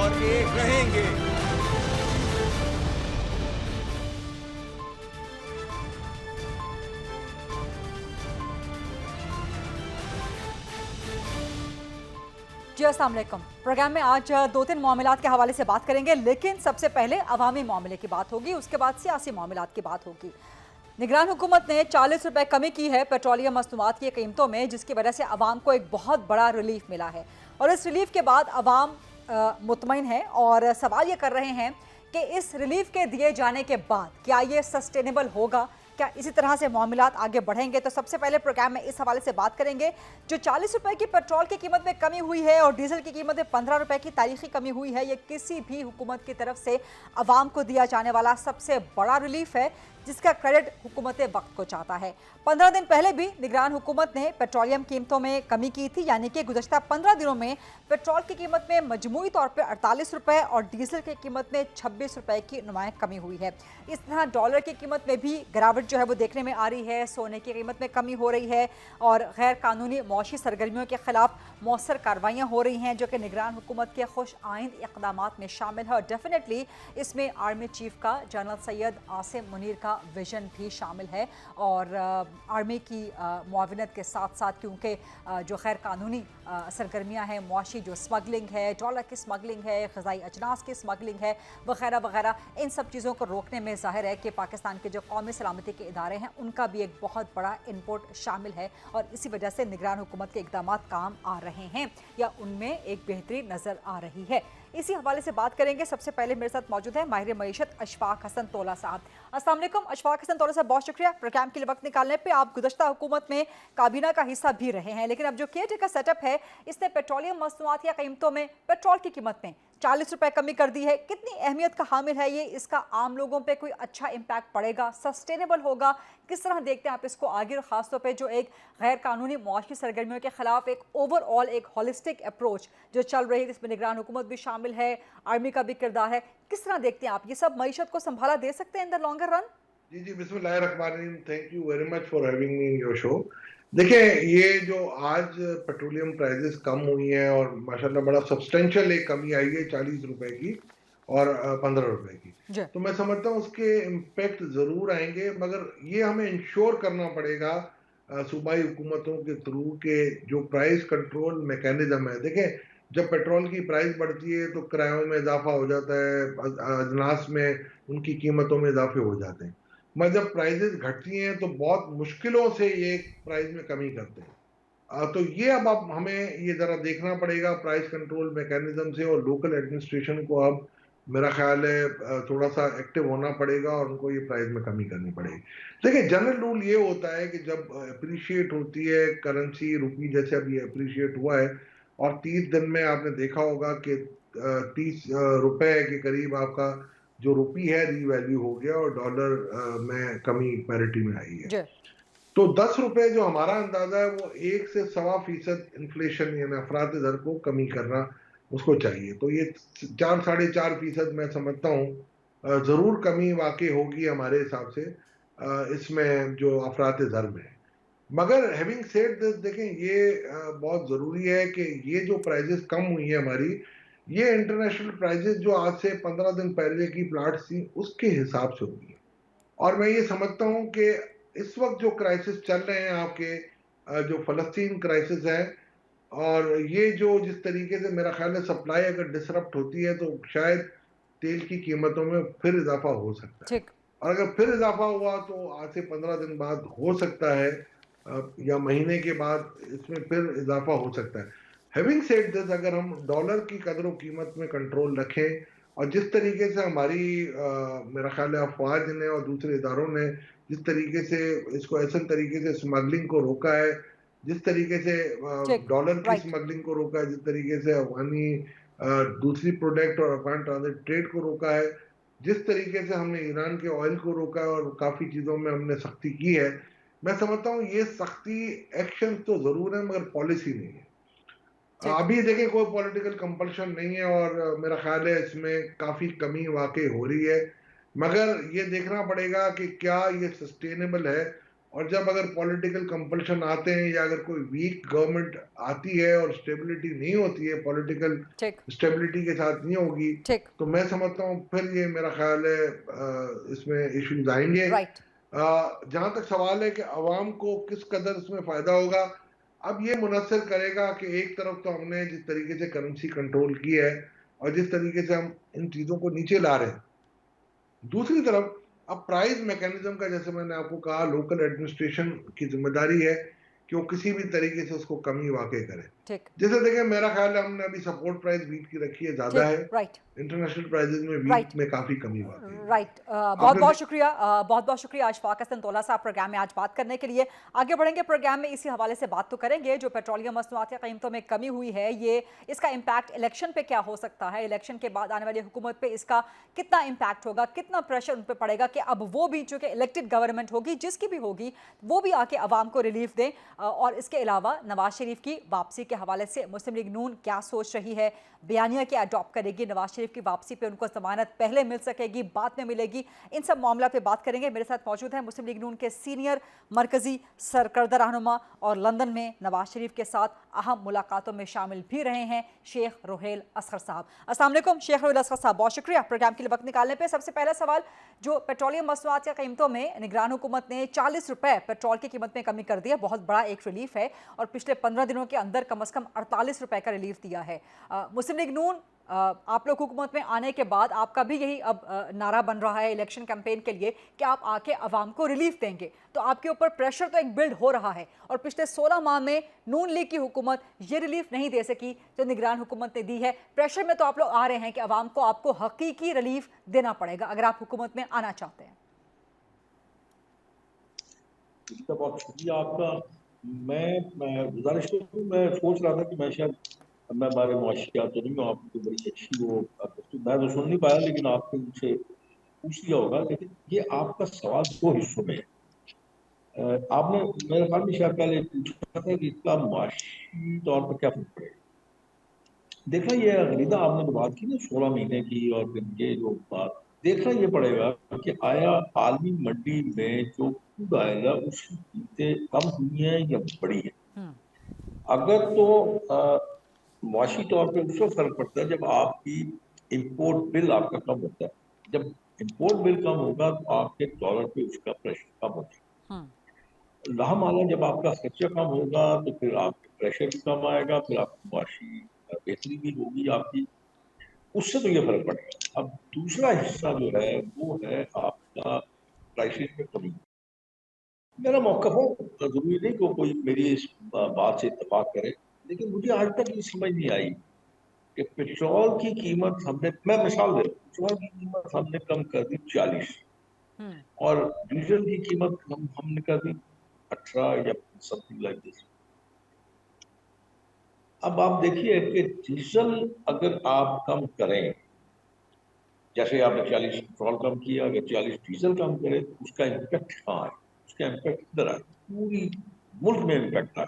और एक रहेंगे। जी अस्सलाम वालेकुम। प्रोग्राम में आज दो तीन मामलात के हवाले से बात करेंगे, लेकिन सबसे पहले अवामी मामले की बात होगी, उसके बाद सियासी मामलात की बात होगी। निगरान हुकूमत ने 40 रुपए कमी की है पेट्रोलियम मसनूआत की कीमतों में, जिसकी वजह से अवाम को एक बहुत बड़ा रिलीफ मिला है और इस रिलीफ के बाद अवाम मुतमईन है और सवाल ये कर रहे हैं कि इस रिलीफ के दिए जाने के बाद क्या ये सस्टेनेबल होगा, क्या इसी तरह से मामलात आगे बढ़ेंगे। तो सबसे पहले प्रोग्राम में इस हवाले से बात करेंगे। जो 40 रुपए की पेट्रोल की कीमत में कमी हुई है और डीजल की कीमत में 15 रुपए की तारीखी कमी हुई है, ये किसी भी हुकूमत की तरफ से अवाम को दिया जाने वाला सबसे बड़ा रिलीफ है, जिसका क्रेडिट हुकूमत वक्त को चाहता है। 15 दिन पहले भी निगरान हुकूमत ने पेट्रोलियम कीमतों में कमी की थी, यानी कि गुज़श्ता 15 दिनों में पेट्रोल की कीमत में मजमूई तौर पर 48 रुपए और डीजल की कीमत में 26 रुपए की नुमाया कमी हुई है। इस तरह डॉलर की कीमत में भी गिरावट जो है वो देखने में आ रही है, सोने की कीमत में कमी हो रही है और गैर कानूनी मौशी सरगर्मियों के खिलाफ मौसर कार्रवाइयाँ हो रही हैं, जो कि निगरान हुकूमत के खुश आइंद इक़दाम में शामिल है। और डेफिनेटली इसमें आर्मी चीफ का जनरल सैयद आसिम मुनीर का विजन भी शामिल है और आर्मी की मुआविनत के साथ साथ, क्योंकि जो गैर कानूनी सरगर्मियाँ हैं, मुआशी जो स्मगलिंग है, डॉलर की स्मगलिंग है, ग़िज़ाई अजनास की स्मगलिंग है वगैरह वगैरह, इन सब चीज़ों को रोकने में ज़ाहिर है कि पाकिस्तान के जो कौमी सलामती के इदारे हैं उनका भी एक बहुत बड़ा इनपुट शामिल है और इसी वजह से निगरान हुकूमत के इक़दाम काम आ रहे हैं या उनमें एक बेहतरी नज़र आ रही है। इसी हवाले से बात करेंगे। सबसे पहले मेरे साथ मौजूद है माहिर मईशत अशफाक हसन तोला साहब। अस्सलाम वालेकुम अशफाक हसन तोला साहब, बहुत शुक्रिया प्रोग्राम के लिए वक्त निकालने पे। आप गुज़श्ता हुकूमत में काबीना का हिस्सा भी रहे हैं, लेकिन अब जो केयर टेकर सेटअप है इसने पेट्रोलियम मसनूआत या कीमतों में पेट्रोल की कीमत में 40 रुपए कमी कर दी है। कितनी अहमियत का हामिल है ये? इसका आम लोगों पे कोई अच्छा इम्पैक्ट पड़ेगा, सस्टेनेबल होगा? किस तरह देखते हैं आप इसको आगे, और ख़ासतौर पे जो एक गैर कानूनी मुआशी सरगर्मियों के खिलाफ एक ओवरऑल एक होलिस्टिक अप्रोच जो चल रही है, जिसमें निगरान हुकूमत भी शामिल है, आर्मी का भी किरदार है, किस तरह देखते हैं आप? ये सब मईशत को संभाला दे सकते हैं इन द लॉन्गर रन? जी जी, बिस्मिल्लाहिर्रहमानिर्रहीम। Thank you very much for having me in your show. देखिए, ये जो आज पेट्रोलियम प्राइसेस कम हुई हैं और माशाल्लाह बड़ा सब्सटेंशियल एक कमी आई है 40 रुपए की और 15 रुपए की, तो मैं समझता हूँ उसके इम्पेक्ट ज़रूर आएंगे, मगर ये हमें इंश्योर करना पड़ेगा सूबाई हुकूमतों के थ्रू के जो प्राइस कंट्रोल मैकेनिज्म है। देखें, जब पेट्रोल की प्राइस बढ़ती है तो किरायों में इजाफा हो जाता है, अजनास में उनकी कीमतों में इजाफे हो जाते हैं, मगर जब प्राइजेस घटती हैं तो बहुत मुश्किलों से ये प्राइस में कमी करते हैं। तो ये अब आप हमें ये ज़रा देखना पड़ेगा प्राइस कंट्रोल मैकेनिज्म से, और लोकल एडमिनिस्ट्रेशन को अब मेरा ख्याल है थोड़ा सा एक्टिव होना पड़ेगा और उनको ये प्राइस में कमी करनी पड़ेगी। देखिए, जनरल रूल ये होता है कि जब अप्रिशिएट होती है करेंसी, रुपी जैसे अभी अप्रिशिएट हुआ है, और 30 दिन में आपने देखा होगा कि 30 रुपए के करीब आपका जो रुपी है रीवैल्यू हो गया और डॉलर में कमी पैरिटी में आई है। तो 10 रुपए जो हमारा अंदाजा है वो 1 से 1.25% इन्फ्लेशन यानी अफरात दर को कमी करना उसको चाहिए। तो ये 4-4.5% मैं समझता हूँ जरूर कमी वाकई होगी हमारे हिसाब से इसमें जो अफरात दर में है। मगर हैविंग सेड दिस, देखें, ये बहुत जरूरी है कि ये जो प्राइजेस कम हुई है हमारी, ये इंटरनेशनल प्राइजेस जो आज से 15 दिन पहले की प्लाट्स थी उसके हिसाब से हुई है। और मैं ये समझता हूँ कि इस वक्त जो क्राइसिस चल रहे हैं आपके जो फलस्तीन क्राइसिस है, और ये जो जिस तरीके से मेरा ख्याल है सप्लाई अगर डिसरप्ट होती है तो शायद तेल की कीमतों में फिर इजाफा हो सकता है। और अगर फिर इजाफा हुआ तो आज से 15 दिन बाद हो सकता है या महीने के बाद इसमें फिर इजाफा हो सकता है। हैविंग सेड दिस, अगर हम डॉलर की कदर कीमत में कंट्रोल रखें और जिस तरीके से हमारी मेरा ख्याल है अफवाज ने और दूसरे इदारों ने जिस तरीके से इसको ऐसे तरीके से स्मगलिंग को रोका है, जिस तरीके से डॉलर की स्मगलिंग को रोका है, जिस तरीके से अफगानी दूसरी प्रोडक्ट और अफगान ट्रांजिट ट्रेड को रोका है, जिस तरीके से हमने ईरान के ऑयल को रोका है और काफ़ी चीज़ों में हमने सख्ती की है, मैं समझता हूँ ये सख्ती एक्शन तो ज़रूर है मगर पॉलिसी नहीं है। अभी देखिए, कोई पॉलिटिकल कंपल्शन नहीं है और मेरा ख्याल है इसमें काफ़ी कमी वाकई हो रही है, मगर ये देखना पड़ेगा कि क्या ये सस्टेनेबल है। और जब अगर पॉलिटिकल कंपल्शन आते हैं या अगर कोई वीक गवर्नमेंट आती है और स्टेबिलिटी नहीं होती है, पॉलिटिकल ठीक स्टेबिलिटी के साथ नहीं होगी, ठीक तो मैं समझता हूँ फिर ये मेरा ख्याल है इसमें इश्यूज आएंगे। राइट जहां तक सवाल है कि अवाम को किस कदर इसमें फायदा होगा, अब ये मुनसर करेगा कि एक तरफ तो हमने जिस तरीके से करेंसी कंट्रोल की है और जिस तरीके से हम इन चीजों को नीचे ला रहे हैं, दूसरी तरफ अब प्राइस मैकेनिज्म का, जैसे मैंने आपको कहा, लोकल एडमिनिस्ट्रेशन की जिम्मेदारी है कि वो किसी भी तरीके से उसको कमी वाकई करे। ठीक जैसे देखें, मेरा ख्याल है हमने अभी सपोर्ट प्राइस वीट की रखी है, ज्यादा ठीक है। राइट इंटरनेशनल प्राइसेस में वीट राइट में काफी कमी वाकई हुई है। राइट बहुत आपने बहुत शुक्रिया बहुत बहुत शुक्रिया अशफाक हसन तौला साहब प्रोग्राम में आज बात करने के लिए। आगे बढ़ेंगे प्रोग्राम में, इसी हवाले से बात तो करेंगे जो पेट्रोलियम मसनूआत की कीमतों में कमी हुई है, ये इसका इम्पैक्ट इलेक्शन पे क्या हो सकता है, इलेक्शन के बाद आने वाली हुकूमत पे इसका कितना इम्पैक्ट होगा, कितना प्रेशर उन पर पड़ेगा कि अब वो भी, चूंकि इलेक्टेड गवर्नमेंट होगी जिसकी भी होगी, वो भी आके अवाम को रिलीफ दें। और इसके अलावा नवाज शरीफ की वापसी के हवाले से मुस्लिम लीग नून क्या सोच रही है, बयानिया क्या अडॉप्ट करेगी, नवाज शरीफ की वापसी पे उनको जमानत पहले मिल सकेगी, बाद में मिलेगी, इन सब मामला पे बात करेंगे। मेरे साथ मौजूद हैं मुस्लिम लीग नून के सीनियर मरकजी सरकर्दा रहनुमा और लंदन में नवाज शरीफ के साथ अहम मुलाकातों में शामिल भी रहे हैं शेख रोहेल असगर साहब। अस्सलाम वालेकुम शेख रोहेल असगर साहब, बहुत शुक्रिया प्रोग्राम के लिए वक्त निकालने पे। सबसे पहला सवाल, जो पेट्रोलियम मसनूआत की कीमतों में निगरान हुकूमत ने 40 रुपए पेट्रोल की कीमत में कमी कर दी है, बहुत बड़ा एक रिलीफ है, और पिछले 15 दिनों के अंदर कम से कम 48 रुपए का रिलीफ दिया है। मुस्लिम लीग नून आप लोग हुकूमत में आने के बाद आपका भी यही अब नारा बन रहा है इलेक्शन कैंपेन के लिए कि आप आके अवाम को रिलीफ देंगे, तो आपके ऊपर प्रेशर तो एक बिल्ड हो रहा है, और पिछले 16 माह में नून लीग की हुकूमत ये रिलीफ नहीं दे सकी जो निगरान हुकूमत ने दी है। प्रेशर में तो आप लोग आ रहे हैं कि अवाम को आपको हकीकी रिलीफ देना पड़ेगा अगर आप हुकूमत में आना चाहते हैं। इसका बहुत शुक्रिया आपका। मैं गुजारिश करूँ, मैं सोच रहा था कि मैं शायद मैं बारे मुआशियात तो नहीं हूँ, आपकी तो बड़ी अच्छी वो मैं तो सुन नहीं पाया, लेकिन आपने मुझसे पूछ लिया होगा। लेकिन ये आपका सवाल 2 हिस्सों में है। आपने मेरे ख्याल में शायद पहले पूछा था कि इसका मुआशी तौर पर क्या फर्क पड़ेगा। देखना ये गरीदा आपने जो बात की ना 16 महीने की, और फिर ये जो बात देखना ये पड़ेगा कि आया आलमी मंडी में जो खुद आएगा उसकी कीमतें कम हुई हैं या बढ़ी हैं। अगर तो मुआशी तौर पे उसको फर्क पड़ता है जब आपकी इंपोर्ट बिल आपका कम होता है। जब इंपोर्ट बिल कम होगा तो आपके डॉलर पे उसका प्रेशर कम हो जाएगा। लाहमाला जब आपका खर्चा कम होगा तो फिर आपके प्रेशर भी कम आएगा, फिर आपकी मुआशी बेहतरी भी होगी आपकी, उससे तो ये फर्क पड़ेगा। अब दूसरा हिस्सा जो है वो है आपका प्राइसेस में कमी। मेरा मौक़िफ़ हो, जरूरी नहीं कि कोई मेरी इस बात से इत्तेफाक करे, लेकिन मुझे आज तक ये समझ नहीं आई कि पेट्रोल की कीमत हमने, मैं मिसाल दे रहा हूँ, पेट्रोल की कीमत हमने कम कर दी 40 और डीजल की कीमत हमने कर दी 18 या समथिंग लाइक दिस। अब आप देखिए कि डीजल अगर आप कम करें, जैसे आपने 40 पेट्रोल कम किया, अगर 40 डीजल कम करें तो उसका इम्पैक्ट कहाँ है? उसका इम्पैक्ट इधर आए, पूरी मुल्क में इम्पैक्ट आए।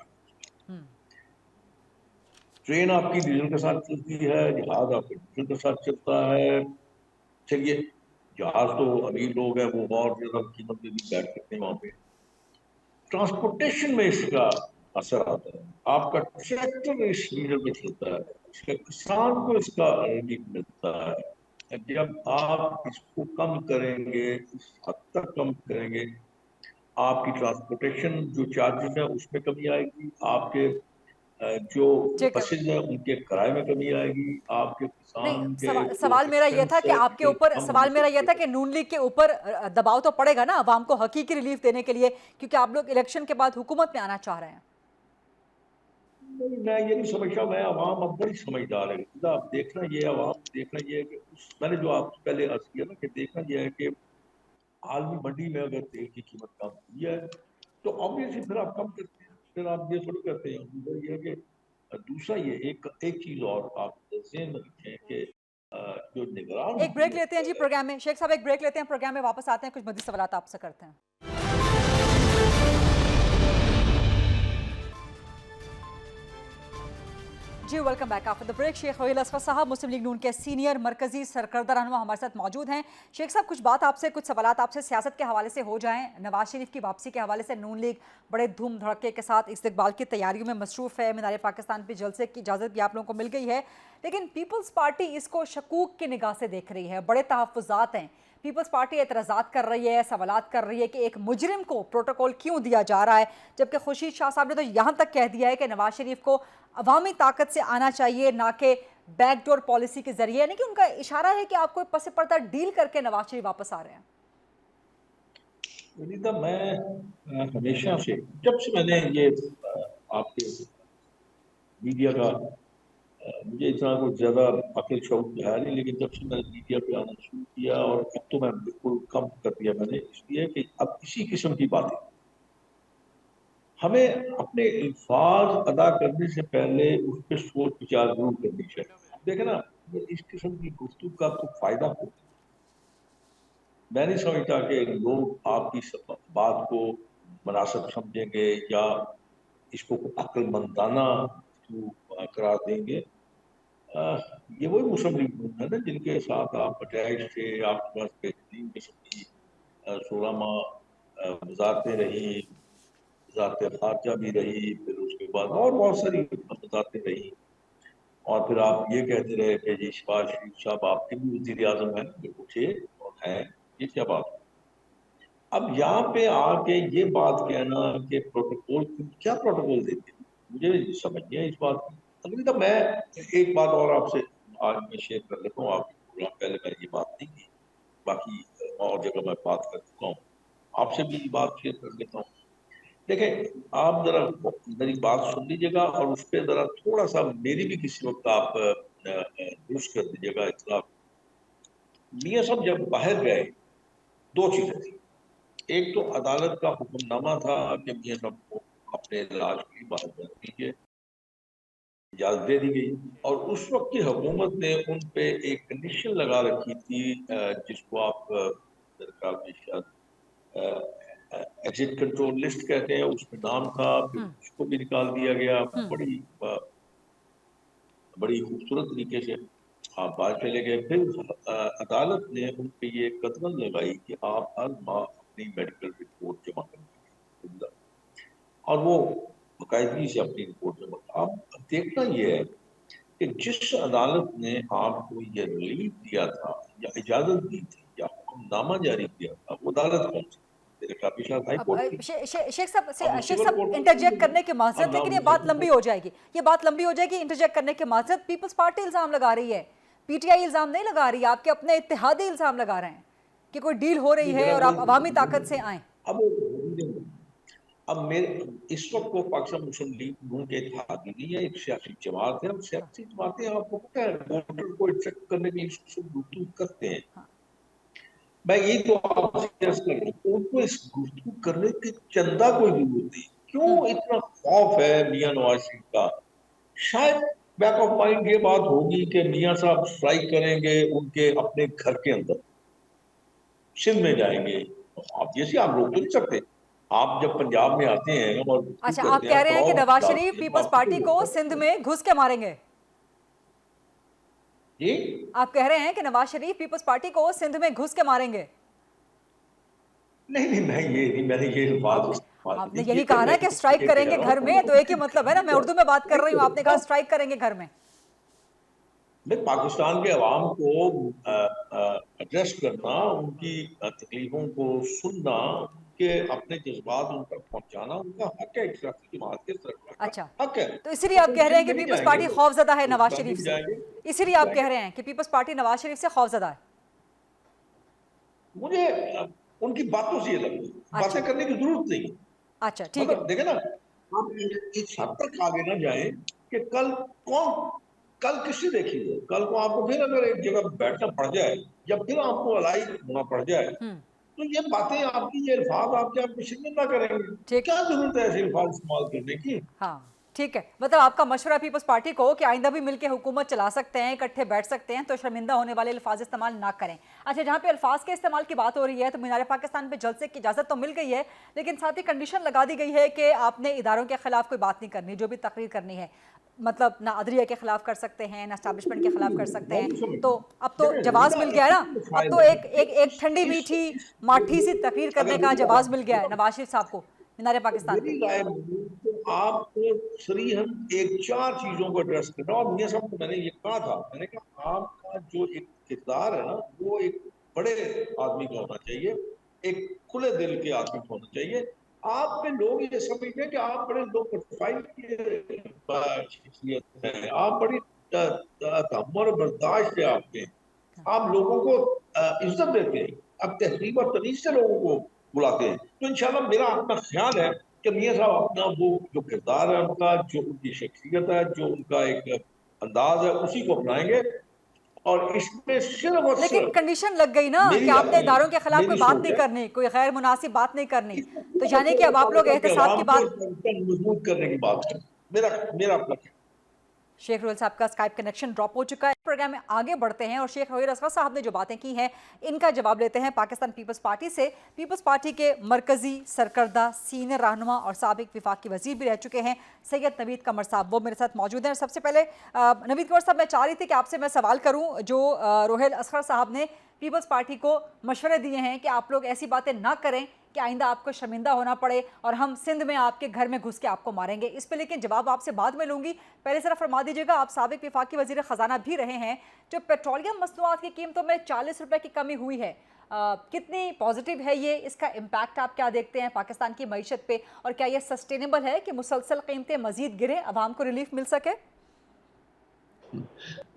ट्रेन आपकी डीजल के साथ चलती है, जहाज आपके डीजल के साथ चलता है। चलिए जहाज तो अमीर लोग हैं वो और ज्यादा कीमत में भी बैठ सकते हैं वहां पे। ट्रांसपोर्टेशन में इसका असर आता है। आपका ट्रैक्टर इस डीजल में चलता है, इसका किसान को इसका रिलीफ मिलता है। जब आप इसको कम करेंगे, इस हद तक कम करेंगे, आपकी ट्रांसपोर्टेशन जो चार्जेस है उसमें कमी आएगी, आपके जो बसेज है उनके किराए में कमी आएगी, आपके नहीं, किसान के सवाल मेरा ये था कि आपके ऊपर, सवाल मेरा ये था कि नून लीग के ऊपर दबाव तो पड़ेगा ना अवाम को हकीकी रिलीफ देने के लिए, क्योंकि आप लोग इलेक्शन के बाद हुकूमत में आना चाह रहे हैं। मैं ये नहीं समझता, मैं अवाम अब बड़ी समझदार है। आप देखना ये अवाम, देखना ये है कि मैंने जो आपसे पहले अर्ज किया ना कि देखना ये है कि आलमी मंडी में अगर तेल की कीमत कम हुई है तो ऑब्वियसली फिर आप कम करते हैं, फिर आप ये थोड़ी करते हैं। ये है कि दूसरा ये एक चीज और आप ज़हन में रखें कि जो निगरान, एक ब्रेक लेते हैं जी प्रोग्राम में, शेख साहब एक ब्रेक लेते हैं, प्रोग्राम में वापस आते हैं, कुछ मज़ीद सवालात आपसे करते हैं। जी welcome back after the break. Sheikh Waheel Asfar साहब मुस्लिम लीग नून के सीनियर मरकजी सरकर्दा रहनुमा हमारे साथ मौजूद हैं। शेख साहब, कुछ बात आपसे, कुछ सवालात आपसे सियासत के हवाले से हो जाएं। नवाज शरीफ की वापसी के हवाले से नून लीग बड़े धूम धड़के के साथ इस्तकबाल की तैयारियों में मसरूफ़ है। मीनार पाकिस्तान पर जलसे की इजाज़त भी आप लोगों को मिल गई है, लेकिन पीपल्स पार्टी इसको शकूक की निगाह से देख रही है। बड़े तहफ़्फ़ुज़ात हैं। पीपल्स पार्टी एतराज़ात कर रही है, सवालात कर रही है कि एक मुजरिम को प्रोटोकॉल क्यों दिया जा रहा है, जबकि खुर्शीद शाह साहब ने तो यहाँ तक कह दिया है कि नवाज शरीफ को अवामी ताकत से आना चाहिए, ना कि बैकडोर पॉलिसी के जरिए। यानी कि उनका इशारा है कि आपको पस पर्दा डील करके नवाज शरीफ वापस आ रहे हैं। वनीता, मैं हमेशा से, जब से मैंने ये आपके मीडिया का मुझे इतना कुछ ज्यादा अकल शौक है नहीं, लेकिन जब से मैंने मीडिया पे आना शुरू किया, और अब तो मैं बिल्कुल कम कर दिया मैंने, इसलिए कि अब इसी किस्म की बातें हमें अपने अल्फाज अदा करने से पहले उस पर सोच विचार जरूर करनी चाहिए। देखे ना, इस किस्म की गुफ्तगू का तो फायदा होता है। मैं नहीं समझता कि लोग आपकी बात को मुनासिब समझेंगे या इसको अक्लमंदाना करार देंगे। ये वही मुस्लिम लीग नून है ना, जिनके साथ आप अटैच थे, आपके पास बेहतरीन किस्म की 16 माह वजारतें रही, वजारत खारजा भी रही, फिर उसके बाद और बहुत सारी वजारतें रही, और फिर आप ये कहते रहे कि जी शहबाज शरीफ साहब आपके भी वजीर आजम है, बिल्कुल थे और हैं। ये क्या बात है? अब यहाँ पे आके ये बात कहना कि प्रोटोकॉल, क्या प्रोटोकॉल देते हैं, मुझे नहीं समझ नहीं है इस बात की। अलविदा, मैं एक बात और आपसे आज मैं शेयर कर लेता हूँ। आपके प्रोग्राम पहले मैंने ये बात नहीं की, बाकी और जगह मैं बात कर चुका हूँ, आपसे भी ये बात शेयर कर लेता हूँ। देखें, आप जरा मेरी बात सुन लीजिएगा और उस पर जरा थोड़ा सा मेरी भी किसी वक्त आप दुरुस्त कर दीजिएगा इतना। मियाँ साहब जब बाहर गए, दो चीजें थी। एक तो अदालत का हुक्मनामा था कि मियाँ साहब को अपने इलाज के लिए बाहर जाने दीजिए, इजाजत दे दी गई, और उस वक्त की हुकूमत ने उन पे एक कंडीशन लगा रखी थी, जिसको आप मेरे ख्याल में शायद एग्जिट कंट्रोल लिस्ट कहते हैं, उसमें नाम था, फिर उसको भी निकाल दिया गया। बड़ी खूबसूरत तरीके से आप बाहर चले गए। फिर अदालत ने उन पे ये कदम लगाई कि आप हर माह अपनी मेडिकल रिपोर्ट जमा करेंगे, और वो बाकायदगी से अपनी रिपोर्ट जमा। अब देखना ये है कि जिस अदालत ने आपको ये रिलीफ दिया था या इजाजत दी थी या हुक्मनामा जारी किया था, वो अदालत कौन सी? मेरे ख्याल में शायद हाई कोर्ट थी। अब शेख सिविल साहब, कोर्ट इंटरजेक्ट करने की अब माजरत, लेकिन नाम ये बात लंबी हो जाएगी, ये बात लंबी हो जाएगी। इंटरजेक्ट करने की माजरत, पीपल्स पार्टी इल्जाम लगा रही है, पीटीआई इल्जाम नहीं लगा रही, आपके अपने इत्तेहादी इल्जाम लगा रहे हैं कि कोई डील हो रही है मेरा और आप अवामी ताकत से आए। अब अब मेरे इस वक्त वो पाकिस्तान मुस्लिम लीग नून के इत्तेहादी नहीं है, एक सियासी जमात है। अब सियासी जमातें आपको पता है वोटर को इंटरेक्ट करने के लिए गुफ्तगू करते हैं। मैं यही तो आपसे अर्ज कर रहा हूँ, उनको इस गुफ्तगू करने की चंदा कोई जरूरत नहीं। क्यों इतना खौफ है मियां नवाज शरीफ का? शायद बैक ऑफ माइंड ये बात होगी कि मियां साहब स्ट्राइक करेंगे उनके अपने घर के अंदर, सिंध में जाएंगे। ऑब्वियसली आप रोक तो नहीं सकते। आप जब पंजाब में आते हैं और अच्छा, आप करते हैं, कह रहे हैं कि दबाव नवाज डालते शरीफ हैं, तो पीपल्स आपको पार्टी कोई को रोक सिंध सकता है? में घुस के मारेंगे? जी, आप कह रहे हैं कि नवाज शरीफ पीपल्स पार्टी को सिंध में घुस के मारेंगे? नहीं नहीं, मैं ये नहीं, मैंने ये बात इस्तेमाल आपने नहीं यही की। कहा मैं ना कि स्ट्राइक ये कह करेंगे रहा घर हूँ में, तो एक ही उनके मतलब है घर ना। में मैं उर्दू में बात कर रही हूँ, आपने कहा जाए। स्ट्राइक करेंगे घर में। मैं पाकिस्तान के अवाम को एड्रेस करना, उनकी तकलीफों को सुनना, उनके अपने जज्बात उन तक पहुंचाना उनका हक है, एक सियासी जमात के तरफ का अच्छा, हक है। तो इसीलिए तो आप फिर कह रहे हैं सिंध कि में नहीं पीपल्स जाएंगे, पार्टी वो खौफजदा है नवाज पाकिस्तान शरीफ में से। जाएंगे, इसीलिए आप जाएंगे। कह रहे हैं कि पीपल्स पार्टी नवाज शरीफ से खौफजदा है। मुझे उनकी बातों से ये लगता है, बातें अच्छा करने की जरूरत नहीं। अच्छा, ठीक है। मतलब देखे ना, आप इस हद तक आगे ना जाए कि कल किससे देखेंगे? कल को आपको फिर अगर एक जगह बैठना पड़ जाए या फिर आपको अलाई होना पड़ जाए, तो ये बातें आपकी, ये अल्फाज आपके आप शर्मिंदा ना करेंगे, तो ठीक। क्या जरूरत है ऐसे अल्फाज इस्तेमाल करने की? हाँ, ठीक है। मतलब आपका मशवरा पीपल्स पार्टी को कि आइंदा भी मिलकर हुकूमत चला सकते हैं, इकट्ठे बैठ सकते हैं, तो शर्मिंदा होने वाले अल्फाज इस्तेमाल ना करें। अच्छा, जहाँ पे अल्फाज के इस्तेमाल की बात हो रही है, तो मीनार पाकिस्तान पे जलसे की इजाज़त तो मिल गई है, लेकिन साथ ही कंडीशन लगा दी गई है कि आपने इदारों के खिलाफ कोई बात नहीं करनी, जो भी तकरीर करनी है। मतलब ना अदलिया के खिलाफ कर सकते हैं, ना एस्टैब्लिशमेंट के खिलाफ कर सकते मैं हैं। भी समझ तो अब तो देखिए जवाब मिल गया है ना, अब फाइल तो है एक ठंडी मीठी इस माठी सी तकरीर करने अगर का मेरी जवाब मिल गया है नवाज शरीफ साहब को मीनार पाकिस्तान पे। मेरी राय मानो तो आपको सरीहन एक चार चीजों को एड्रेस करना। और मियां साहब को मैंने ये कहा था, मैंने कहा आपका जो एक किरदार है ना वो एक बड़े आदमी का होना चाहिए, एक खुले दिल के आदमी का होना चाहिए। आप पे लोग ये समझते हैं कि आप बड़े लो प्रोफाइल की शख्सियत है, आप बड़ी तहम्मुल और बर्दाश्त है आपके, आप लोगों को इज्जत देते हैं, आप तहजीब और तमीज से लोगों को बुलाते हैं। तो इंशाल्लाह मेरा अपना ख्याल है कि मियां साहब अपना वो जो किरदार है उनका, जो उनकी शख्सियत है, जो उनका एक अंदाज है, उसी को अपनाएंगे। और इसमें सिर्फ और लेकिन सिर्फ कंडीशन लग गई ना कि मेरी आपने अपनी इदारों के खिलाफ कोई मेरी बात सोच नहीं है, करनी, कोई गैर मुनासिब बात नहीं करनी, इसमें तो पूरा यानी कि अब आप लोग पाकिस्तान के एहतसाब की अवाम को बात। मजबूत करने की बात है। मेरा मेरा अपना ख्याल। शेख रोहिल साहब का स्काइप कनेक्शन ड्रॉप हो चुका है। प्रोग्राम में आगे बढ़ते हैं और शेख रोहिल असगर साहब ने जो बातें की हैं इनका जवाब लेते हैं पाकिस्तान पीपल्स पार्टी से। पीपल्स पार्टी के मरकजी सरकर्दा सीनियर रहनुमा और साबिक विफाकी वजीर भी रह चुके हैं सैयद नवीद कमर साहब, वो मेरे साथ मौजूद हैं। सबसे पहले नवीद कमर साहब, मैं चाह रही थी कि आपसे मैं सवाल करूं, जो रोहिल असगर साहब ने पीपल्स पार्टी को मशवरे दिए हैं कि आप लोग ऐसी बातें ना करें कि आइंदा आपको शर्मिंदा होना पड़े और हम सिंध में आपके घर में घुस के आपको मारेंगे। इस पे लेकिन जवाब आपसे बाद में लूंगी, पहले जरा फरमा दीजिएगा, आप साबिक विफाकी वजीर खजाना भी रहे हैं, जो पेट्रोलियम मसनूआत की कीमतों में 40 रुपए की कमी हुई है, कितनी पॉजिटिव है ये, इसका इम्पैक्ट आप क्या देखते हैं पाकिस्तान की मईशत पे, और क्या ये सस्टेनेबल है कि मुसलसल कीमतें मजीद गिरे, आवाम को रिलीफ मिल सके?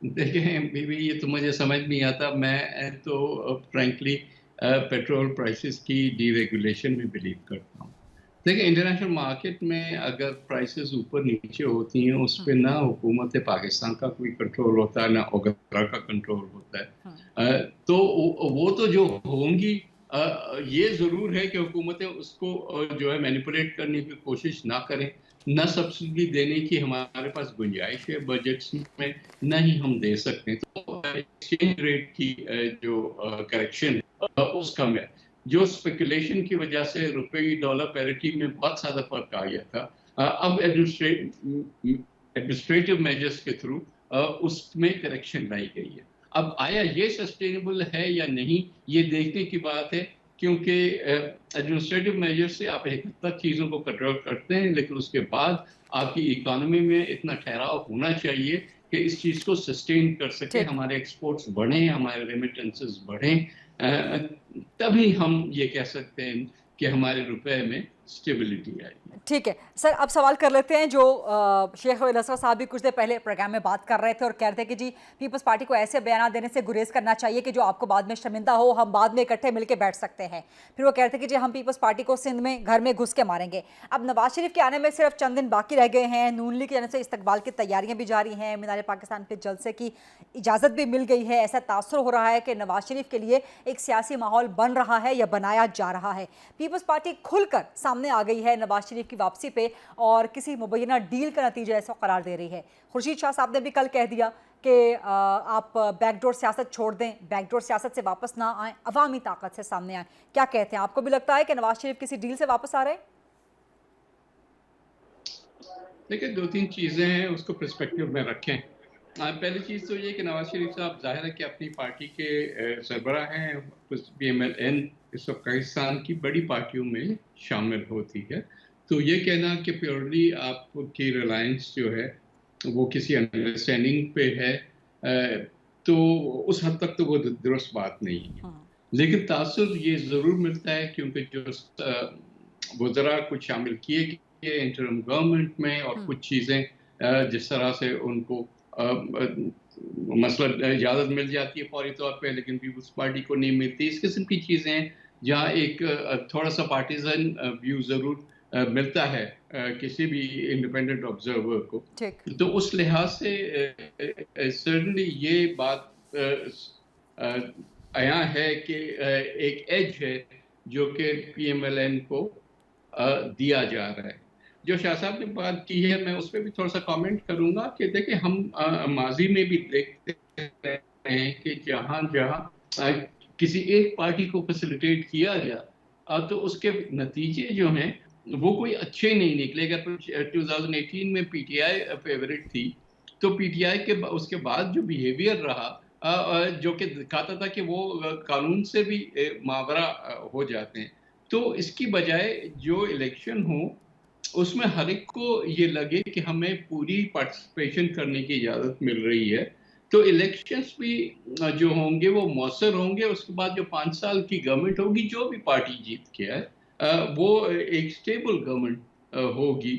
देखें बीबी, ये तो मुझे समझ नहीं आता। मैं तो फ्रैंकली पेट्रोल प्राइसेस की डीरेगुलेशन में बिलीव करता हूँ। देखिए, इंटरनेशनल मार्केट में अगर प्राइसेस ऊपर नीचे होती हैं उस पर ना हुकूमत पाकिस्तान का कोई कंट्रोल होता है, ना ओगरा का कंट्रोल होता है। तो वो तो जो होंगी, ये ज़रूर है कि हुकूमतें उसको जो है मैनिपुलेट करने की कोशिश ना करें। न सब्सिडी देने की हमारे पास गुंजाइश है बजट्स में, न ही हम दे सकते हैं। तो एक्सचेंज रेट की जो करेक्शन उसका में जो स्पेकुलेशन की वजह से रुपए डॉलर पैरिटी में बहुत ज़्यादा फर्क आ गया था, अब एडमिनिस्ट्रेटिव मेजर्स के थ्रू उसमें करेक्शन लाई गई है। अब आया ये सस्टेनेबल है या नहीं, ये देखने की बात है, क्योंकि एडमिनिस्ट्रेटिव मेजर से आप एक हद तक चीज़ों को कंट्रोल करते हैं, लेकिन उसके बाद आपकी इकोनॉमी में इतना ठहराव होना चाहिए कि इस चीज़ को सस्टेन कर सके, हमारे एक्सपोर्ट्स बढ़ें, हमारे रेमिटेंसेस बढ़ें, तभी हम ये कह सकते हैं कि हमारे रुपए में स्टेबिलिटी आएगी। ठीक है सर, अब सवाल कर लेते हैं जो शेख रोहिल असगर साहब भी कुछ देर पहले प्रोग्राम में बात कर रहे थे और कह रहे थे कि जी पीपल्स पार्टी को ऐसे बयान देने से गुरेज करना चाहिए कि जो आपको बाद में शर्मिंदा हो, हम बाद में इकट्ठे मिलकर बैठ सकते हैं। फिर वो कह रहे थे कि जी हम पीपल्स पार्टी को सिंध में घर में घुस के मारेंगे। अब नवाज शरीफ के आने में सिर्फ चंद दिन बाकी रह गए हैं, नून लीग की जानिब से इस्तकबाल की तैयारियां भी जारी हैं, मीनार पाकिस्तान के जलसे की इजाज़त भी मिल गई है। ऐसा तासुर हो रहा है कि नवाज शरीफ के लिए एक सियासी माहौल बन रहा है या बनाया जा रहा है। पीपल्स पार्टी खुलकर सामने आ गई है नवाज शरीफ की वापसी पे और किसी मुबैना डील का नतीजा ऐसा करार दे रही है। खुर्शीद शाह साहब ने भी कल कह दिया कि आप बैकडोर सियासत छोड़ दें, बैकडोर सियासत से वापस ना आए, अवामी ताकत से सामने आए। क्या कहते हैं, आपको भी लगता है कि नवाज शरीफ किसी डील से वापस आ रहे हैं? देखिए, दो तीन चीज़ें हैं, उसको पर्सपेक्टिव में रखें। पहली चीज़ तो ये कि नवाज शरीफ साहब जाहिर है कि अपनी पार्टी के सरबराह हैं, PMLN इस वक्त पाकिस्तान की बड़ी पार्टियों में शामिल होती है। तो ये कहना कि प्योरली आपकी रिलायंस जो है वो किसी अंडरस्टैंडिंग पे है, तो उस हद तक तो वो दुरुस्त बात नहीं है। लेकिन तासुर ये ज़रूर मिलता है क्योंकि जो वज़रा कुछ शामिल किए गए इंटरम गवर्नमेंट में, और कुछ चीज़ें जिस तरह से उनको मसलन इजाज़त मिल जाती है फौरी तौर पे, लेकिन पीपल्स पार्टी को नहीं मिलती। इस किस्म की चीज़ें जहाँ एक थोड़ा सा पार्टीजन व्यू ज़रूर मिलता है किसी भी इंडिपेंडेंट ऑब्जर्वर को, तो उस लिहाज से सर्टनली ये बात आया है कि एक एज है जो कि PMLN को दिया जा रहा है। जो शाह साहब ने बात की है, मैं उस पर भी थोड़ा सा कमेंट करूंगा कि देखिए, हम माजी में भी देखते हैं कि जहाँ जहाँ किसी एक पार्टी को फैसिलिटेट किया गया तो उसके नतीजे जो हैं वो कोई अच्छे नहीं निकले। अगर 2018 में पीटीआई फेवरेट थी, तो पीटीआई के उसके बाद जो बिहेवियर रहा, जो कि दिखाता था कि वो कानून से भी मावरा हो जाते हैं। तो इसकी बजाय जो इलेक्शन हो, उसमें हर एक को ये लगे कि हमें पूरी पार्टिसिपेशन करने की इजाज़त मिल रही है, तो इलेक्शंस भी जो होंगे वो मौसर होंगे। उसके बाद जो 5 साल की गवर्नमेंट होगी, जो भी पार्टी जीत के आए, वो एक स्टेबल गवर्नमेंट होगी।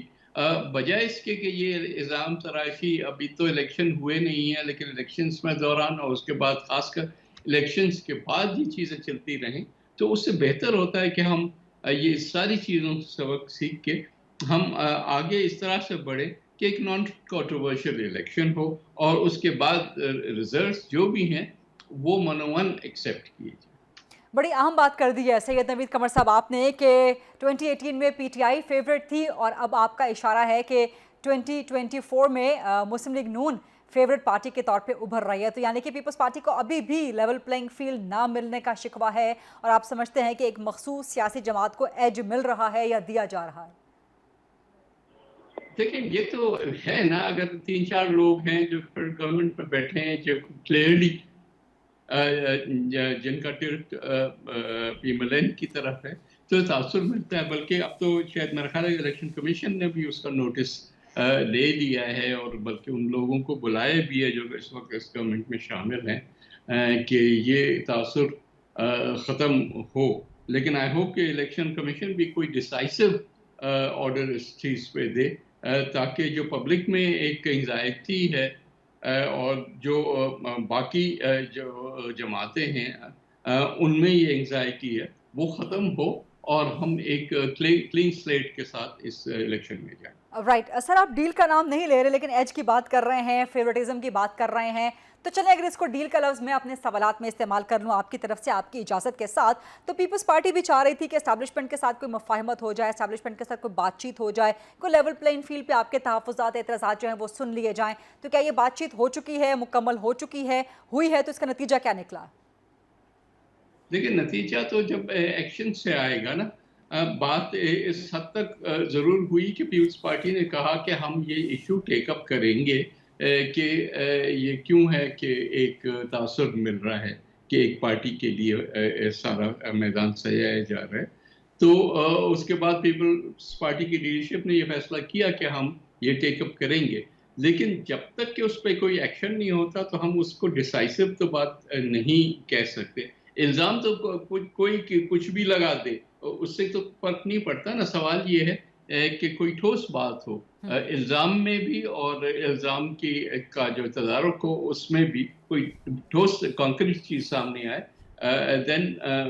बजाय इसके कि ये इल्ज़ाम तराशी, अभी तो इलेक्शन हुए नहीं है, लेकिन इलेक्शंस में दौरान और उसके बाद खासकर इलेक्शंस के बाद ये चीज़ें चलती रहें, तो उससे बेहतर होता है कि हम ये सारी चीज़ों से सबक सीख के हम आगे इस तरह से बढ़े कि एक नॉन कंट्रोवर्शियल इलेक्शन हो, और उसके बाद रिजल्ट्स जो भी हैं वो मनोवन एक्सेप्ट किए जाए। बड़ी अहम बात कर दी है सैयद नवीद कमर साहब आपने कि 2018 में पीटीआई फेवरेट थी और अब आपका इशारा है कि 2024 में मुस्लिम लीग नून फेवरेट पार्टी के तौर पे उभर रही है। तो यानी कि पीपल्स पार्टी को अभी भी लेवल प्लेइंग फील्ड ना मिलने का शिकवा है और आप समझते हैं कि एक मखसूस सियासी जमात को एज मिल रहा है या दिया जा रहा है? देखिए, ये तो है ना, अगर 3-4 लोग हैं जो फिर गवर्नमेंट में बैठे हैं, जो क्लियरली जिनका टिल्ट पीएमएलएन की तरफ है, तो तासुर मिलता है। बल्कि अब तो शायद मेरा ख्याल है इलेक्शन कमीशन ने भी उसका नोटिस ले लिया है, और बल्कि उन लोगों को बुलाया भी है जो इस वक्त इस गवर्नमेंट में शामिल हैं, कि ये तासुर ख़त्म हो। लेकिन आई होप कि इलेक्शन कमीशन भी कोई डिसाइसिव ऑर्डर इस चीज़ पे दे, ताकि जो पब्लिक में एक एंग्जाइटी है, और जो बाकी जो जमातें हैं, उनमें ये एंग्जाइटी है, वो ख़त्म हो और हम एक क्लीन स्लेट के साथ इस इलेक्शन में जाएं। राइट सर, आप डील का नाम नहीं ले रहे लेकिन एज की बात कर रहे हैं, फेवरेटिज्म की बात कर रहे हैं, तो चलें अगर इसको डील का लफ्ज़ मैं अपने सवालात में इस्तेमाल कर लूँ आपकी तरफ से आपकी इजाज़त के साथ, तो पीपल्स पार्टी भी चाह रही थी कि एस्टैब्लिशमेंट के साथ कोई मुफाहमत हो जाए, एस्टैब्लिशमेंट के साथ कोई बातचीत हो जाए, कोई लेवल प्लेइंग फील्ड पे आपके तहफ़्फ़ुज़ात एतराज़ात जो हैं वो सुन लिए जाएँ। तो क्या ये बातचीत हो चुकी है, मुकम्मल हो चुकी है, हुई है, तो इसका नतीजा क्या निकला? देखिए, नतीजा तो जब एक्शन से आएगा ना, बात इस हद तक ज़रूर हुई कि पीपल्स पार्टी ने कहा कि हम ये इशू टेकअप करेंगे, कि ये क्यों है कि एक तासुर मिल रहा है कि एक पार्टी के लिए सारा मैदान सजाया जा रहा है। तो उसके बाद पीपल्स पार्टी की लीडरशिप ने ये फैसला किया कि हम ये टेकअप करेंगे। लेकिन जब तक कि उस पे कोई एक्शन नहीं होता, तो हम उसको डिसाइसिव तो बात नहीं कह सकते। इल्ज़ाम तो कोई कुछ भी लगा दे, उससे तो फ़र्क नहीं पड़ता ना। सवाल ये है कि कोई ठोस बात हो, इल्ज़ाम में भी, और इल्ज़ाम की का जो तदारुक हो उसमें भी कोई ठोस कॉन्क्रीट चीज़ सामने आए, देन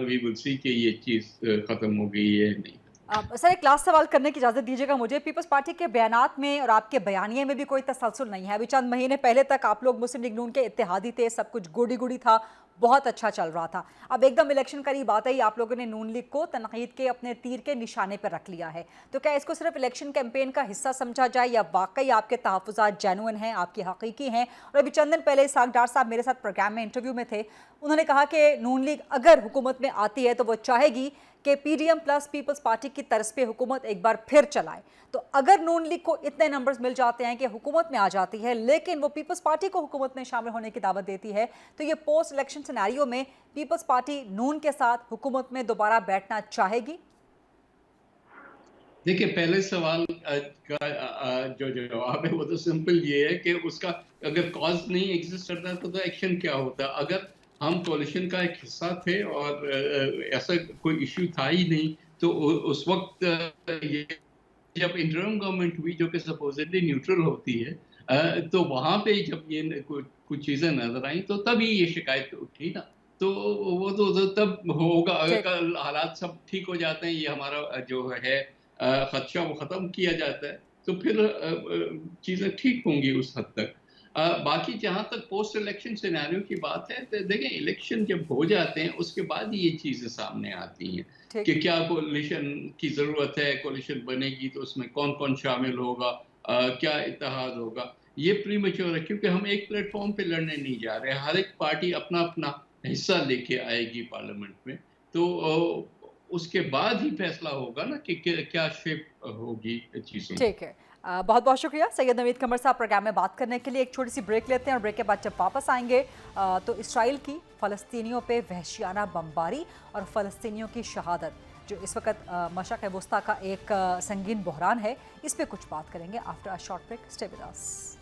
वी विल सी कि ये चीज़ ख़त्म हो गई है या नहीं। सर एक लास्ट सवाल करने की इजाज़त दीजिएगा मुझे। पीपल्स पार्टी के बयानात में और आपके बयानिए में भी कोई तसलसल नहीं है। अभी चंद महीने पहले तक आप लोग मुस्लिम लीग नून के इत्तेहादी थे, सब कुछ गुडी गुडी था, बहुत अच्छा चल रहा था। अब एकदम इलेक्शन करीब आते ही आप लोगों ने नून लीग को तनकीद के अपने तीर के निशाने पर रख लिया है। तो क्या इसको सिर्फ इलेक्शन कैंपेन का हिस्सा समझा जाए या वाकई आपके तहफ़्फ़ुज़ात जेन्युइन हैं, आपकी हकीकी हैं? और अभी चंद दिन पहले इसाक डार साहब मेरे साथ प्रोग्राम में इंटरव्यू में थे, उन्होंने कहा कि नून लीग अगर हुकूमत में आती है तो वो चाहेगी कि पीडीएम प्लस पीपल्स पार्टी की तर्ज पे हुकूमत एक बार फिर चलाए। तो अगर नून लीग को इतने नंबर्स मिल जाते हैं कि हुकूमत में आ जाती है, लेकिन वो पीपल्स पार्टी को हुकूमत में शामिल होने की दावत देती है, तो ये पोस्ट इलेक्शन सिनेरियो में पीपल्स पार्टी नून के साथ हुकूमत में दोबारा बैठना चाहेगी? देखिए, पहले सवाल का जो जवाब है वो तो सिंपल ये है कि उसका अगर कॉज नहीं एग्जिस्ट करता तो एक्शन क्या होता। अगर हम कोalition का एक हिस्सा थे और ऐसा कोई इश्यू था ही नहीं, तो उस वक्त ये जब इंटरिम गवर्नमेंट हुई जो कि सपोजिटली न्यूट्रल होती है, तो वहाँ पे जब ये कुछ चीज़ें नजर आई तो तभी ये शिकायत उठी ना। तो वो तो तब होगा, अगर कल हालात सब ठीक हो जाते हैं, ये हमारा जो है खदशा वो ख़त्म किया जाता है, तो फिर चीज़ें ठीक होंगी उस हद तक। बाकी जहाँ तक पोस्ट इलेक्शन सिनेरियो की बात है, तो देखें, इलेक्शन जब हो जाते हैं उसके बाद ही ये चीज़ें सामने आती हैं कि क्या कोalition की ज़रूरत है, कोalition बनेगी तो उसमें कौन-कौन शामिल होगा, क्या इत्तेहाद होगा। ये प्रीमेच्योर है क्योंकि हम एक प्लेटफॉर्म पे लड़ने नहीं जा रहे हैं। हर एक पार्टी अपना-अपना हिस्सा लेके आएगी पार्लियामेंट में। तो उसके बाद ही फैसला होगा ना कि क्या शेप होगी चीज़ों की। ठीक है। बहुत बहुत शुक्रिया सैयद नवीद कमर साहब प्रोग्राम में बात करने के लिए। एक छोटी सी ब्रेक लेते हैं और ब्रेक के बाद जब वापस आएंगे तो इसराइल की फ़लस्तीनियों पे वहशियाना बमबारी और फ़लस्तीनियों की शहादत जो इस वक्त मशरक़ वस्ता का एक संगीन बहरान है, इस पे कुछ बात करेंगे after a short break. Stay with us.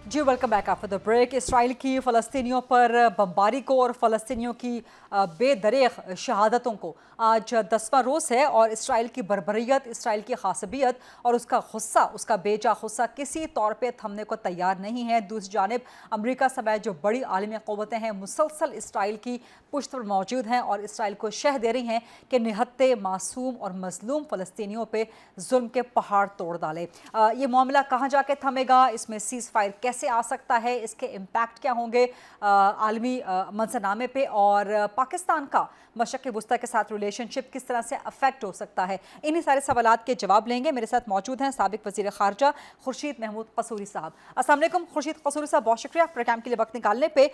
जी welcome back after the break. Israel की फ़लस्तीनियों पर बमबारी को और फ़लस्तीनियों की बेदरेग शहादतों को आज 10वां रोज़ है और इसराइल की बर्बरियत, इसराइल की खासबियत और उसका गुस्सा, उसका बेजा गुस्सा किसी तौर पे थमने को तैयार नहीं है। दूसरी जानिब अमेरिका समेत जो बड़ी आलमी क़ुव्वतें हैं मुसलसल इसराइल की पुश्त पर मौजूद हैं और इसराइल को शह दे रही हैं कि निहत्ते मासूम और मजलूम फ़लस्तीनियों पर जुल्म के पहाड़ तोड़ डाले। ये मामला कहाँ जाके थमेगा, इसमें सीज़ फायर कैसे आ सकता है, इसके इम्पैक्ट क्या होंगे आलमी मंजरनामे पे और पाकिस्तान का मशरक़ वस्ता के साथ रिलेशनशिप किस तरह से अफेक्ट हो सकता है, इन्हीं सारे सवालात के जवाब लेंगे। मेरे साथ मौजूद हैं साबिक वज़ीर ख़ारजा खुर्शीद महमूद क़सूरी साहब। अस्सलाम वालेकुम खुर्शीद क़सूरी साहब, बहुत शुक्रिया प्रोग्राम के लिए वक्त निकालने पे।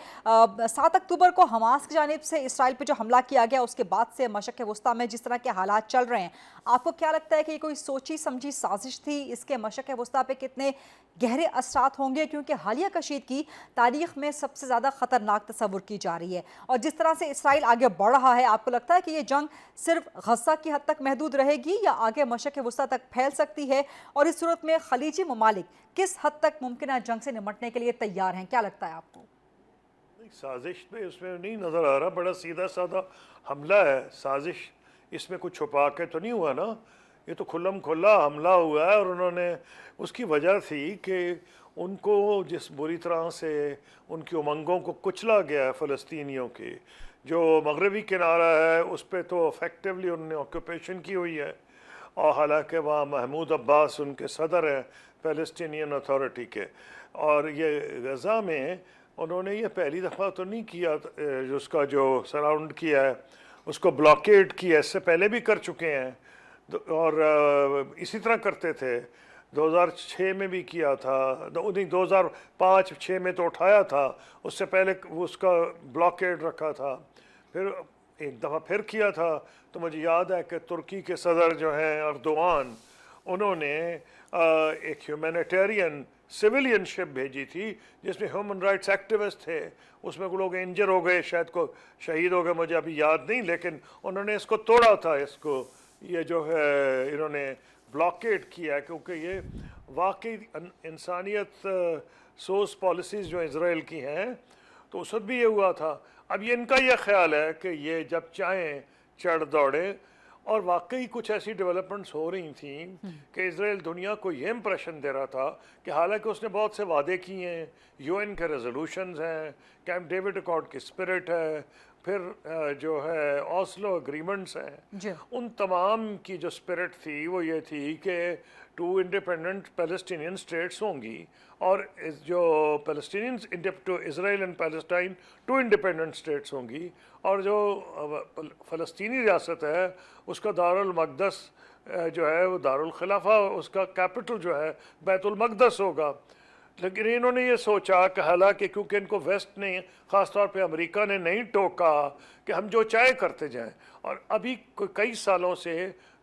7 अक्टूबर को हमास की जानिब से इसराइल पे जो हमला किया गया उसके बाद से मशरक़ वस्ता में जिस तरह के हालात चल रहे हैं, आपको क्या लगता है कि कोई सोची समझी साजिश थी? इसके मशरक़ वस्ता पे कितने गहरे असरात होंगे, क्योंकि हालिया कशीदगी तारीख़ में सबसे ज़्यादा ख़तरनाक तस्वुर की जा रही है और जिस तरह से इसराइल आगे बढ़ रहा है, आपको लगता है कि ये जंग सिर्फ गज़ा की हद तक महदूद रहेगी या आगे मशरक़ वस्ता तक फैल सकती है? और इस सूरत में खलीजी ममालिक किस हद तक मुमकिन जंग से निपटने के लिए तैयार हैं, क्या लगता है आपको? साजिश में उसमें नहीं नज़र आ रहा, बड़ा सीधा साधा हमला है। साजिश इसमें कुछ छुपा के तो नहीं हुआ ना, ये तो खुल्लम खुल्ला हमला हुआ है और उन्होंने उसकी वजह थी कि उनको जिस बुरी तरह से उनकी उमंगों को कुचला गया है फ़लस्तीनियों के जो मगरबी किनारा है उस पर तो इफ़ेक्टिवली उन्होंने ऑक्यूपेशन की हुई है और हालांकि वहाँ महमूद अब्बास उनके सदर हैं फ़लस्तीनियन अथॉरिटी के, और ये गज़ा में उन्होंने ये पहली दफ़ा तो नहीं किया उसका जो सराउंड किया है उसको ब्लॉकेड किया, इससे पहले भी कर चुके हैं और इसी तरह करते थे। 2006 में भी किया था, नहीं 2005-6 में तो उठाया था, उससे पहले उसका ब्लॉकेड रखा था, फिर एक दफ़ा फिर किया था। तो मुझे याद है कि तुर्की के सदर जो हैं अर्दोआन, उन्होंने एक ह्यूमैनिटेरियन सिविलियन शिप भेजी थी जिसमें ह्यूमन राइट्स एक्टिविस्ट थे, उसमें कुछ लोग इंजर हो गए, शायद को शहीद हो गए, मुझे अभी याद नहीं, लेकिन उन्होंने इसको तोड़ा था, इसको ये जो है इन्होंने ब्लॉकेड किया क्योंकि ये वाकई इंसानियत सोर्स पॉलिसीज़ जो इसराइल की हैं तो उस वक्त भी ये हुआ था। अब ये इनका ये ख्याल है कि ये जब चाहें चढ़ दौड़े, और वाकई कुछ ऐसी डेवलपमेंट्स हो रही थी कि इसराइल दुनिया को ये इम्प्रेशन दे रहा था कि हालांकि उसने बहुत से वादे किए हैं, यूएन के रेजोल्यूशंस हैं, कैंप डेविड अकॉर्ड की स्पिरिट है, फिर जो है ऑस्लो एग्रीमेंट्स हैं, उन तमाम की जो स्पिरिट थी वो ये थी कि 2 इंडिपेंडेंट पैलेस्टीनियन स्टेट्स होंगी और जो Palestinians to Israel and Palestine 2 independent states होंगी, और जो फ़लस्तीनी रियासत है उसका दारुल मक़दस जो है वो दारुल खिलाफा, उसका कैपिटल जो है बैतुल मक़दस होगा। लेकिन इन्होंने ये सोचा कि हालांकि क्योंकि इनको वेस्ट ने ख़ास तौर पे अमेरिका ने नहीं टोका कि हम जो चाहे करते जाएं, और अभी कई सालों से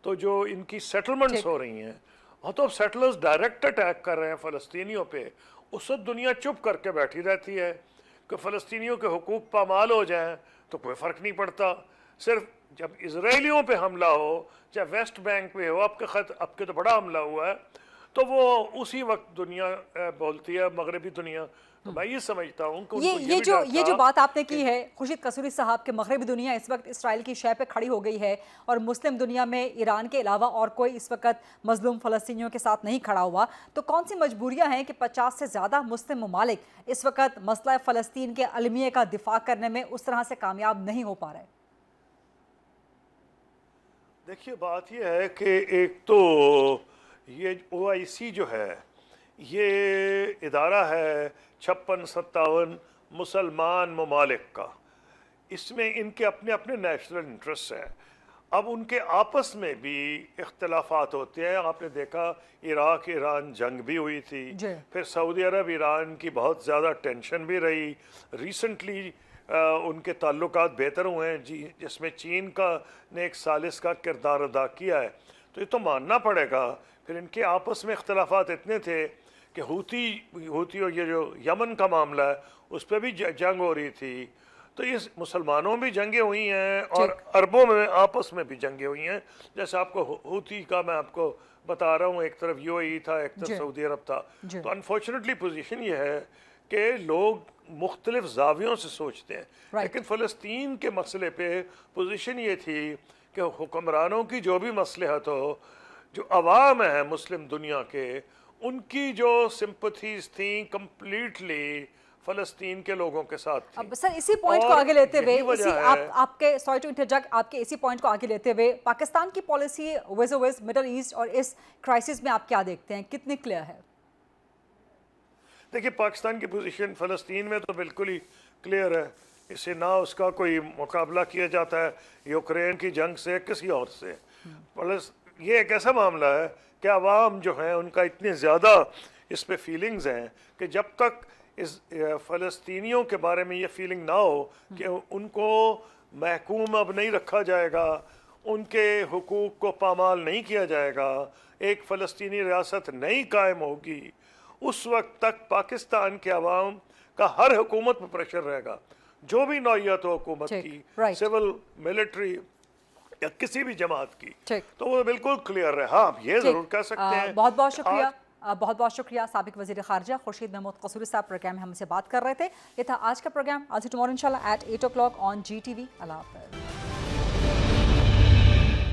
तो जो इनकी सेटलमेंट्स हो रही हैं वहाँ तो सेटलर्स डायरेक्ट अटैक कर रहे हैं फ़लस्तीनियों पे, उस वक्त दुनिया चुप करके बैठी रहती है कि फ़लस्तीनियों के हुकूक पामाल हो जाएं तो कोई फ़र्क नहीं पड़ता। सिर्फ जब इसराइलियों पे हमला हो, चाहे वेस्ट बैंक पे हो, आपके तो बड़ा हमला हुआ है, तो वो उसी वक्त दुनिया बोलती है, मगरबी दुनिया। तो मैं ये समझता हूँ कि ये जो बात आपने की है खुर्शीद कसूरी साहब के, मगरबी दुनिया इस वक्त इसराइल की शह पे खड़ी हो गई है और मुस्लिम दुनिया में ईरान के अलावा और कोई इस वक्त मजलूम फ़लस्तीनियों के साथ नहीं खड़ा हुआ, तो कौन सी मजबूरियाँ हैं कि 50 से ज़्यादा मुस्लिम ममालिक इस वक्त मसला फ़लस्तीन के अलमिये का दिफा करने में उस तरह से कामयाब नहीं हो पा रहे? देखिए बात यह है कि एक तो ये OIC जो है ये इदारा है 56-57 मुसलमान ममालिक का, इसमें इनके अपने अपने नेशनल इंटरेस्ट हैं। अब उनके आपस में भी इख्तलाफात होते हैं। आपने देखा इराक ईरान जंग भी हुई थी, जी। फिर सऊदी अरब ईरान की बहुत ज़्यादा टेंशन भी रही। रिसेंटली उनके ताल्लुकात बेहतर हुए हैं जी, जिसमें चीन का ने एक सालिस का किरदार अदा किया है। तो ये तो मानना पड़ेगा। फिर इनके आपस में इख्तलाफात इतने थे कि हूती और ये जो यमन का मामला है उस पर भी जंग हो रही थी। तो ये मुसलमानों में भी जंगें हुई हैं और अरबों में आपस में भी जंगें हुई हैं। जैसे आपको हूती का मैं आपको बता रहा हूँ, एक तरफ यूएई था, एक जी। तरफ सऊदी अरब था। जी। तो अनफॉर्चुनेटली पोजीशन ये है कि लोग मुख्तलिफ जावियों से सोचते हैं। Right. लेकिन फ़लस्तीन के मसले पे पोजीशन ये थी कि हुक्मरानों की जो भी मसलहत हो, जो अवाम है मुस्लिम दुनिया के, उनकी जो सिंपथीज थी कंप्लीटली फ़लस्तीन के लोगों के साथ थी। अब सर इसी पॉइंट को और आगे लेते हुए यही वजह इसी है- आपके सॉरी टू इंटरजेक्ट, आपके इसी पॉइंट को आगे लेते हुए पाकिस्तान की पॉलिसी विज़ मिडल ईस्ट और इस क्राइसिस में आप क्या देखते हैं, कितनी क्लियर है? देखिए, पाकिस्तान की पोजीशन फ़लस्तीन में तो बिल्कुल ही क्लियर है। इससे ना उसका कोई मुकाबला किया जाता है यूक्रेन की जंग से, किसी और से। प्लस ये एक ऐसा मामला है कि अवाम जो हैं उनका इतने ज़्यादा इस पे फीलिंग्स हैं कि जब तक इस फ़लस्तीनियों के बारे में ये फीलिंग ना हो कि उनको महकूम अब नहीं रखा जाएगा, उनके हुकूक को पामाल नहीं किया जाएगा, एक फ़लस्तीनी रियासत नहीं कायम होगी, उस वक्त तक पाकिस्तान के अवाम का हर हुकूमत पर प्रेशर रहेगा, जो भी नौइयत हो हुकूमत ठीक, की, right. सिविल, मिलिट्री या किसी भी जमात की। ठीक। तो वो बिल्कुल क्लियर है। हाँ, ये ज़रूर कह सकते हैं। बहुत बहुत शुक्रिया, आज- बहुत बहुत शुक्रिया साबिक वज़ीर ख़ारजा खुर्शीद महमूद कसूरी साहब प्रोग्राम में हमसे बात कर रहे थे। ये था आज का प्रोग्राम। आज टुमारो इंशाल्लाह एट 8 o'clock ऑन GTV। अल्लाह हाफ़िज़।